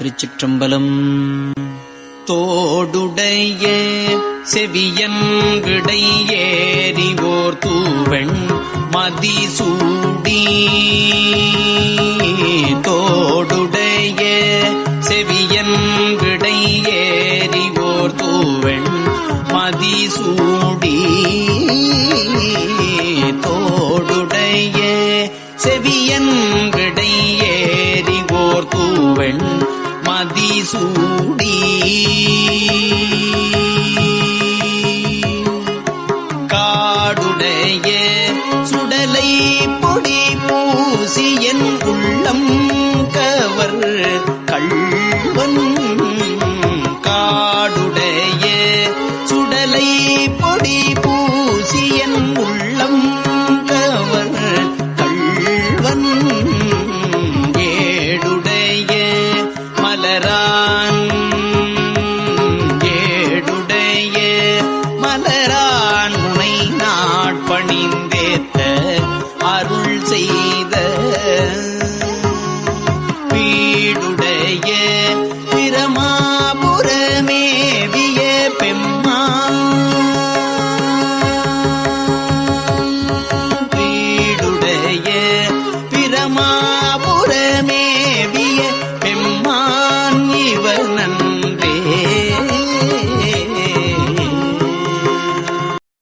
திருச்சிற்றம்பலம். தோடுடைய செவியன் விடை ஏறிவோர் தூவெண் மதிசூடி. தோடுடைய செவியன் விடை ஏறிவோர் தூவெண் மதிசூடி. தோடுடைய செவியன் விடை ஏறிவோர் தூவெண் மதிசூடி. காடுடைய சுடலை பொடி பூசியன் உள்ளம் கவர் கள்வன். காடுடைய சுடலை பொடி பூசியன் உள்ளம் கவர் கள்வன். ஏடுடைய மலரான் ஏடுடைய மலரான் முனை நாட்பணிந்தேத்த அருள் செய்த. வீடுடைய பிரமாபுரமேவிய பெம்மான். வீடுடைய பிரமாபுரமே